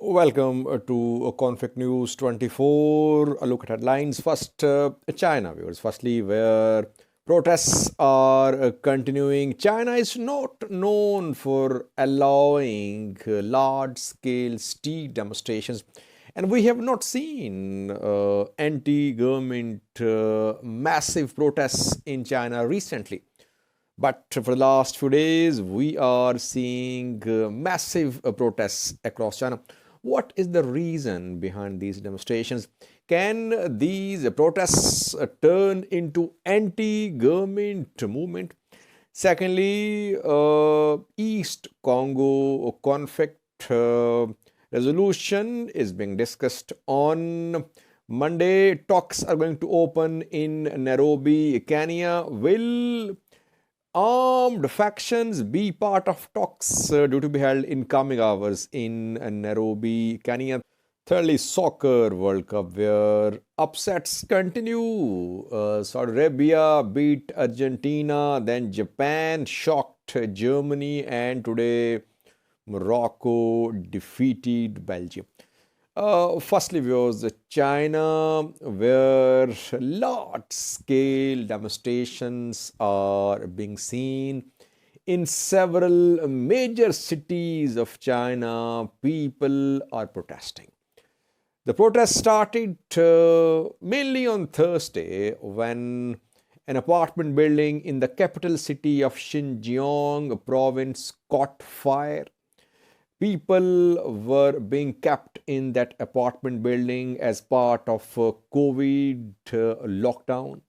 Welcome to Conflict News 24. A look at headlines. First, China viewers. Firstly, where protests are continuing. China is not known for allowing large scale street demonstrations, and we have not seen anti government massive protests in China recently. But for the last few days, we are seeing massive protests across China. What is the reason behind these demonstrations? Can these protests turn into anti-government movement? Secondly, East Congo conflict resolution is being discussed on Monday. Talks are going to open in Nairobi, Kenya. Will armed factions be part of talks due to be held in coming hours in Nairobi, Kenya? Thirdly, Soccer World Cup, where upsets continue. Saudi Arabia beat Argentina, then Japan shocked Germany, and today Morocco defeated Belgium. Firstly, was China, where large scale demonstrations are being seen in several major cities of China. People are protesting. The protest started mainly on Thursday when an apartment building in the capital city of Xinjiang province caught fire. People were being kept in that apartment building as part of COVID lockdown.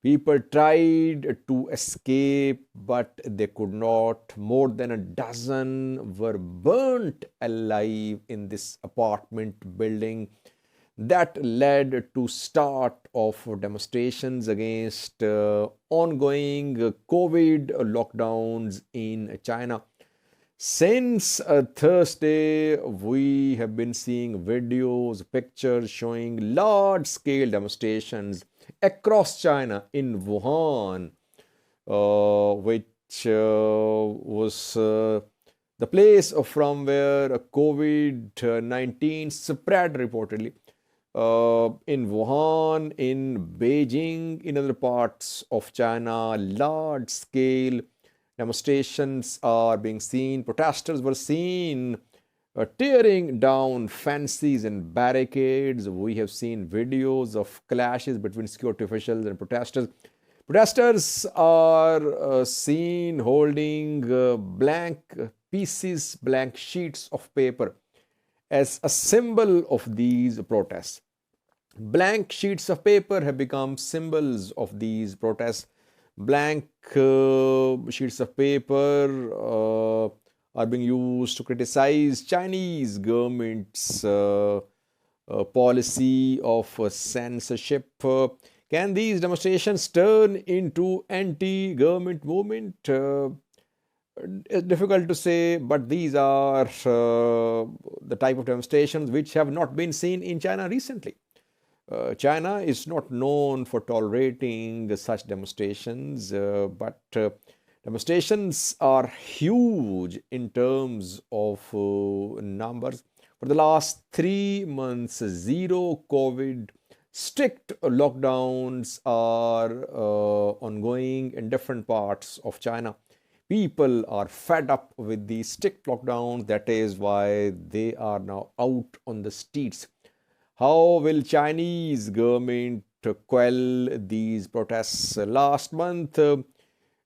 People tried to escape, but they could not. More than a dozen were burnt alive in this apartment building. That led to start of demonstrations against ongoing COVID lockdowns in China. Since Thursday, we have been seeing videos, pictures showing large scale demonstrations across China in Wuhan, which was the place from where COVID 19 spread reportedly. In Wuhan, in Beijing, in other parts of China, large scale demonstrations are being seen. Protesters were seen tearing down fences and barricades. We have seen videos of clashes between security officials and protesters. Protesters are seen holding blank pieces, blank sheets of paper as a symbol of these protests. Blank sheets of paper have become symbols of these protests. Blank sheets of paper are being used to criticize Chinese government's policy of censorship. Can these demonstrations turn into anti-government movement? It's difficult to say, but these are the type of demonstrations which have not been seen in China recently. China is not known for tolerating such demonstrations, but demonstrations are huge in terms of numbers. For the last 3 months, zero COVID, strict lockdowns are ongoing in different parts of China. People are fed up with these strict lockdowns. That is why they are now out on the streets. How will Chinese government quell these protests? Last month, Xi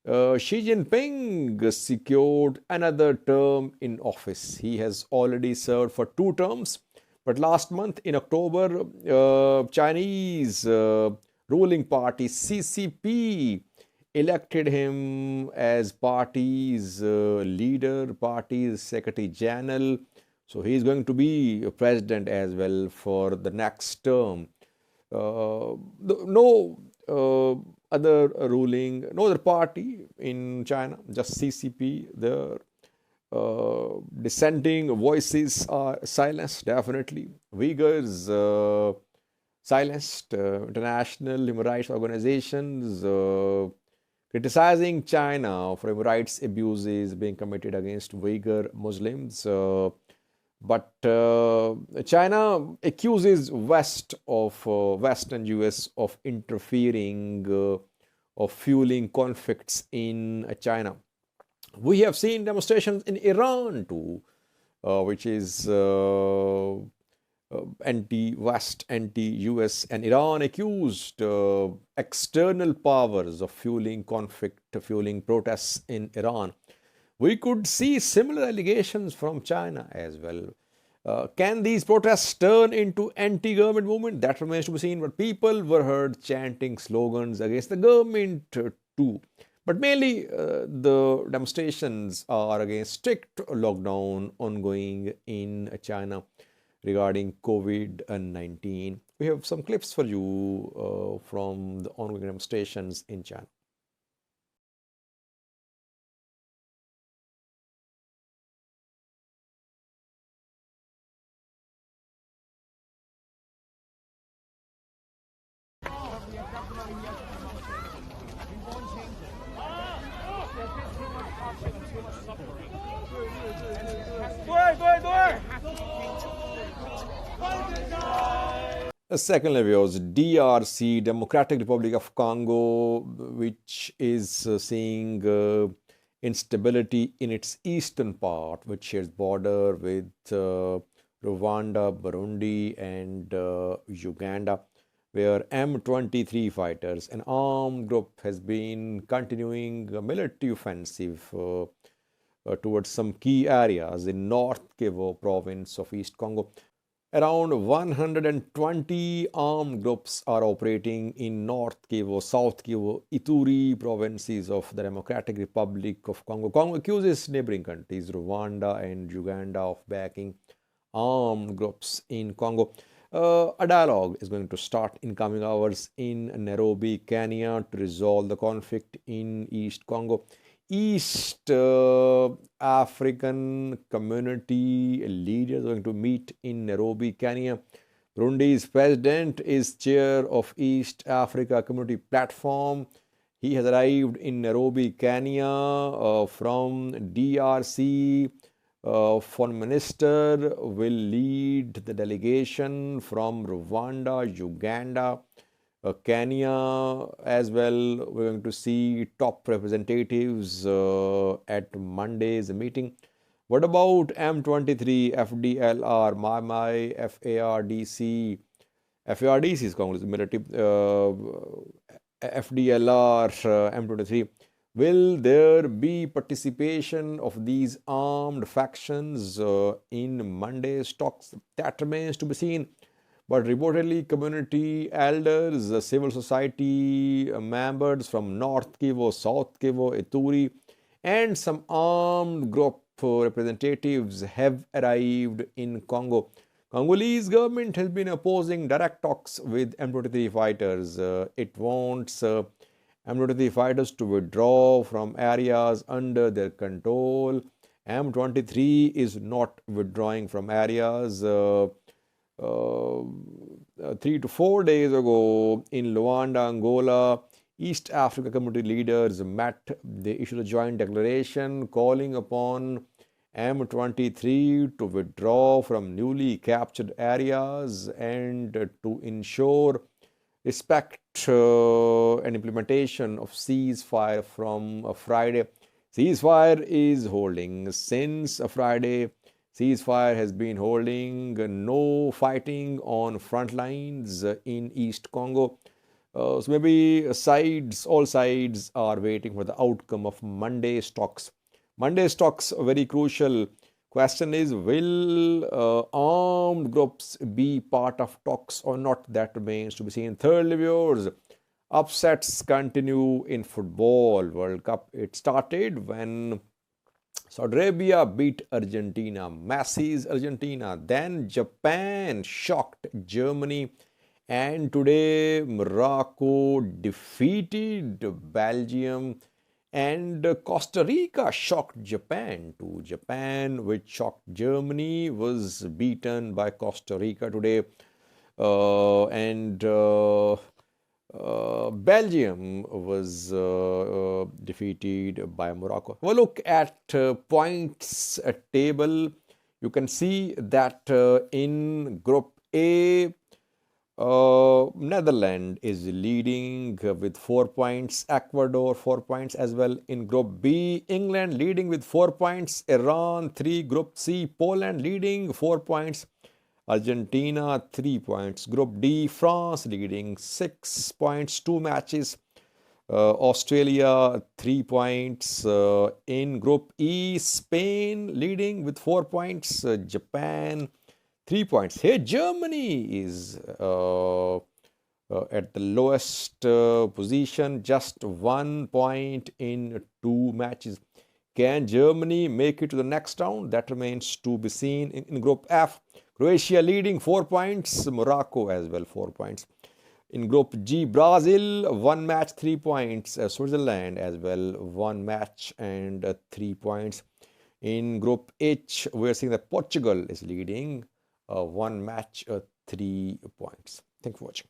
Jinping secured another term in office. He has already served for 2 terms. But last month in October, Chinese ruling party CCP elected him as party's leader, party's secretary general. So he is going to be a president as well for the next term. No other ruling, no other party in China, just CCP. The dissenting voices are silenced, definitely. Uyghurs silenced. International human rights organizations criticizing China for human rights abuses being committed against Uyghur Muslims. But China accuses West and US of interfering, of fueling conflicts in China. We have seen demonstrations in Iran too, which is anti-West, anti-US, and Iran accused external powers of fueling conflict, fueling protests in Iran. We could see similar allegations from China as well. Can these protests turn into anti-government movement? That remains to be seen. But people were heard chanting slogans against the government too. But mainly, the demonstrations are against strict lockdown ongoing in China regarding COVID-19. We have some clips for you from the ongoing demonstrations in China. The second level was DRC, Democratic Republic of Congo, which is seeing instability in its eastern part, which shares border with Rwanda, Burundi, and Uganda, where M23 fighters, an armed group, has been continuing a military offensive towards some key areas in North Kivu province of East Congo. Around 120 armed groups are operating in North Kivu, South Kivu, Ituri provinces of the Democratic Republic of Congo. Congo accuses neighboring countries, Rwanda and Uganda, of backing armed groups in Congo. A dialogue is going to start in coming hours in Nairobi, Kenya, to resolve the conflict in East Congo. East African community leaders are going to meet in Nairobi, Kenya. Burundi's president is chair of East Africa Community Platform. He has arrived in Nairobi, Kenya from DRC. Foreign Minister will lead the delegation from Rwanda, Uganda, Kenya as well. We're going to see top representatives at Monday's meeting. What about M23, FDLR, MAI, FARDC? FARDC is Congolese military, FDLR, M23. Will there be participation of these armed factions in Monday's talks? That remains to be seen. But reportedly, community elders, civil society members from North Kivu, South Kivu, Ituri, and some armed group representatives have arrived in Congo. Congolese government has been opposing direct talks with M23 fighters. It wants M23 fighters to withdraw from areas under their control. M23 is not withdrawing from areas. 3 to 4 days ago in Luanda, Angola, East Africa community leaders met. They issued a joint declaration calling upon M23 to withdraw from newly captured areas and to ensure respect and implementation of ceasefire from Friday. Ceasefire is holding since Friday. Ceasefire has been holding, no fighting on front lines in East Congo. So maybe all sides are waiting for the outcome of Monday's talks. Monday's talks are very crucial. Question is, will armed groups be part of talks or not? That remains to be seen. Thirdly, viewers, upsets continue in football World Cup. It started when Saudi Arabia beat Argentina, Messi's Argentina. Then Japan shocked Germany. And today Morocco defeated Belgium. And Costa Rica shocked Japan too. Japan, which shocked Germany, was beaten by Costa Rica today. And Belgium was defeated by Morocco. Well, look at points table. You can see that in Group A, Netherlands is leading with 4 points. Ecuador 4 points as well. In Group B, England leading with 4 points. Iran 3. Group C, Poland leading 4 points. Argentina 3 points. Group D, France leading 6 points, 2 matches. Australia 3 points. In Group E, Spain leading with 4 points. Japan 3 points. Here, Germany is at the lowest position, just 1 point in 2 matches. Can Germany make it to the next round? That remains to be seen. In Group F, Croatia leading 4 points, Morocco as well 4 points. In Group G, Brazil 1 match, 3 points, Switzerland as well 1 match and 3 points. In Group H, we're seeing that Portugal is leading 1 match, 3 points. Thank you for watching.